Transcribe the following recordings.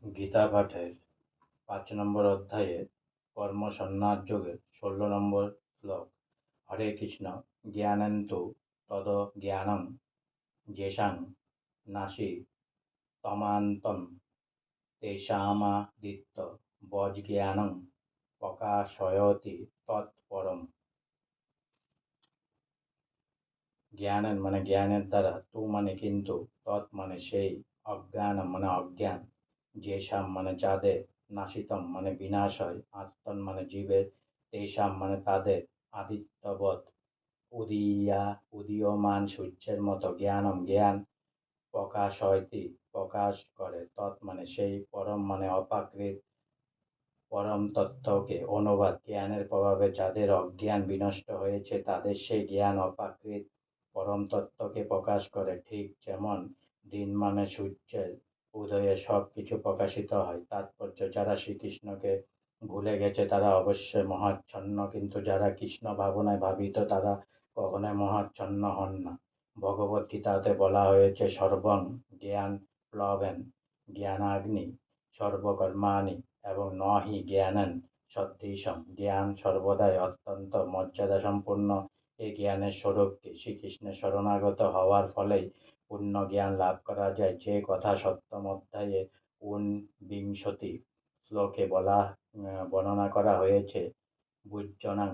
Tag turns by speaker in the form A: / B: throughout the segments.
A: গীতা পাঠের ৫ নম্বর অধ্যায়ে কর্মসন্ন্যাসযোগের ১৬ নম্বর শ্লোক। হরে কৃষ্ণ। জ্ঞানেন তু তদ্জ্ঞানং যেষাং নাসি তমান্তং তেষামাদিত্য বজ্জ্ঞানং প্রকাশয়তি তৎপরম। জ্ঞানেন মানে জ্ঞানের দ্বারা, তু মানে কিন্তু, তৎ মানে সেই, অজ্ঞানম মানে অজ্ঞান, যেষাম মানে যাদের, নাসিতম মানে বিনাশ হয়, আত্মন মানে জীবের, তেষাম মানে তাদের, আদিত্যবৎ উদীয়মান সূর্যের মতো, জ্ঞানম জ্ঞান, প্রকাশয়তি প্রকাশ করে, তৎ মানে সেই, পরম মানে অপ্রাকৃত, পরম তত্ত্বকে অনুবাদ। জ্ঞানের প্রভাবে যাদের অজ্ঞান বিনষ্ট হয়েছে তাদের সেই জ্ঞান অপ্রাকৃত পরম তত্ত্বকে প্রকাশ করে। ঠিক যেমন দিন মানে সূর্যের উদয়ে সব কিছু প্রকাশিত হয়। তাৎপর্য: যারা শ্রীকৃষ্ণকে ভুলে গেছে তারা অবশ্যই মহাচ্ছন্ন, কিন্তু যারা কৃষ্ণ ভাবনায় ভাবিত তারা কখনোই মহাচ্ছন্ন হন না। ভগবদ্গীতাতে বলা হয়েছে, সর্বং জ্ঞান প্লবেন জ্ঞানাগ্নি সর্বকর্মাণি এবং ন হি জ্ঞানেন সদৃশম। জ্ঞান সর্বদাই অত্যন্ত মর্যাদা সম্পন্ন। এই জ্ঞানের স্বরূপ কি? শ্রীকৃষ্ণের শরণাগত হওয়ার ফলেই পূর্ণ জ্ঞান লাভ করা যায়, যে কথা সপ্তম অধ্যায়ে ঊনবিংশতি শ্লোকে বর্ণনা করা হয়েছে। বুজ্জনাং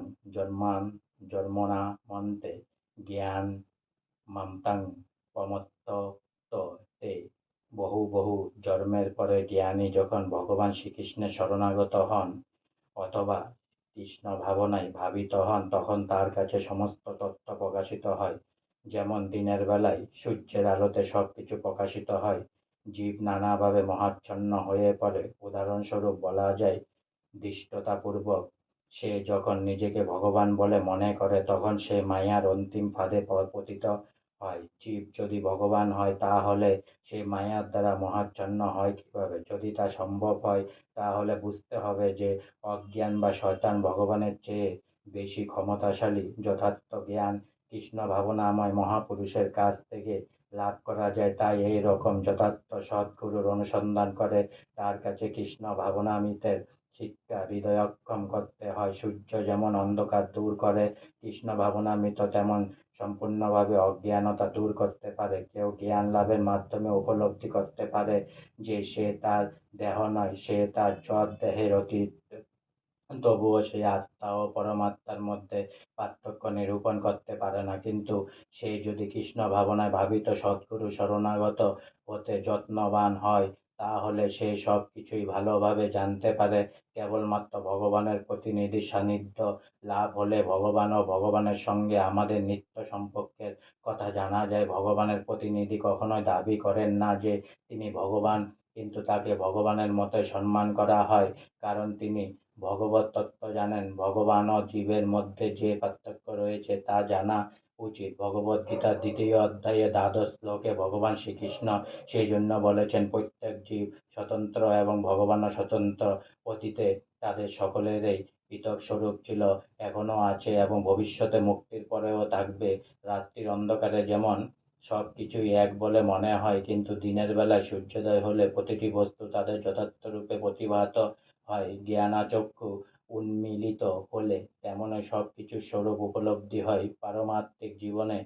A: জন্মনা মন্তে জ্ঞান মামতাং প্রমত্ত তে। বহু বহু জন্মের পরে জ্ঞানী যখন ভগবান শ্রীকৃষ্ণের শরণাগত হন অথবা কৃষ্ণ ভাবনায় ভাবিত হন, তখন তার কাছে সমস্ত তত্ত্ব প্রকাশিত হয়। যেমন দিনের বেলায় সূর্যের আলোতে সব কিছু প্রকাশিত হয়, জীব নানাভাবে মহাচ্ছন্ন হয়ে পড়ে। উদাহরণস্বরূপ বলা যায়, ধৃষ্টতাপূর্বক সে যখন নিজেকে ভগবান বলে মনে করে তখন সে মায়ার অন্তিম ফাঁদে পতিত হয়। জীব যদি ভগবান হয় তাহলে সে মায়ার দ্বারা মহাচ্ছন্ন হয় কিভাবে? যদি তা সম্ভব হয় তাহলে বুঝতে হবে যে অজ্ঞান বা শয়তান ভগবানের চেয়ে বেশি ক্ষমতাশালী। যথার্থ জ্ঞান কৃষ্ণ ভাবনাময় মহাপুরুষের কাছ থেকে লাভ করা যায়। তাই এই রকম যথার্থ সদ্গুরুর অনুসন্ধান করে তার কাছে কৃষ্ণ ভাবনামৃতের শিক্ষা হৃদয়ঙ্গম করতে হয়। সূর্য যেমন অন্ধকার দূর করে, কৃষ্ণ ভাবনামৃত তেমন সম্পূর্ণভাবে অজ্ঞানতা দূর করতে পারে। কেউ জ্ঞান লাভের মাধ্যমে উপলব্ধি করতে পারে যে সে তার দেহ নয়, সে তার জড় দেহের অতীত, তবুও সে আত্মা ও পরমাত্মার মধ্যে পার্থক্য নিরূপণ করতে পারে না। কিন্তু সে যদি কৃষ্ণ ভাবনায় ভাবিত সদ্গুরু শরণাগত হতে যত্নবান হয় তাহলে সে সব কিছুই ভালোভাবে জানতে পারে। কেবলমাত্র ভগবানের প্রতিনিধি সান্নিধ্য লাভ হলে ভগবান ও ভগবানের সঙ্গে আমাদের নিত্য সম্পর্কের কথা জানা যায়। ভগবানের প্রতিনিধি কখনোই দাবি করেন না যে তিনি ভগবান, কিন্তু তাকে ভগবানের মতোই সম্মান করা হয়, কারণ তিনি ভগবত তত্ত্ব জানেন। ভগবান ও জীবের মধ্যে যে পার্থক্য রয়েছে তা জানা উচিত। ভগবদ্গীতার ২য় অধ্যায়ে ১২শ শ্লোকে ভগবান শ্রীকৃষ্ণ সেই জন্য বলেছেন, প্রত্যেক জীব স্বতন্ত্র এবং ভগবানও স্বতন্ত্র। অতীতে তাদের সকলেরই পৃথক স্বরূপ ছিল, এখনো আছে এবং ভবিষ্যতে মুক্তির পরেও থাকবে। রাত্রির অন্ধকারে যেমন সব কিছুই এক বলে মনে হয়, কিন্তু দিনের বেলায় সূর্যোদয় হলে প্রতিটি বস্তু তাদের যথার্থ রূপে প্রতিভাত হয়। জ্ঞানচক্ষু উন্মীলিত হলে তেমনই সব কিছুর স্বরূপ উপলব্ধি হয়। পারমার্থিক জীবনে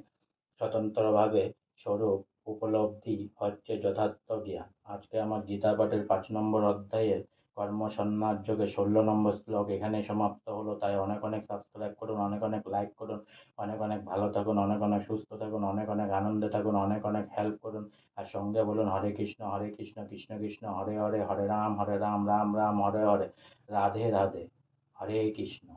A: স্বতন্ত্রভাবে স্বরূপ উপলব্ধি হচ্ছে যথার্থ জ্ঞান। আজকে আমার গীতা পাঠের ৫ নম্বর অধ্যায়ের কর্মসন্ন্যাস যোগে ১৬ নম্বর শ্লোক এখানেই সমাপ্ত হলো। তাই অনেক অনেক সাবস্ক্রাইব করুন, অনেক অনেক লাইক করুন, অনেক অনেক ভালো থাকুন, অনেক অনেক সুস্থ থাকুন, অনেক অনেক আনন্দে থাকুন, অনেক অনেক হেল্প করুন। আর সঙ্গে বলুন, হরে কৃষ্ণ কৃষ্ণ কৃষ্ণ হরে হরে, হরে রাম রাম রাম হরে হরে, রাধে রাধে, হরে কৃষ্ণ।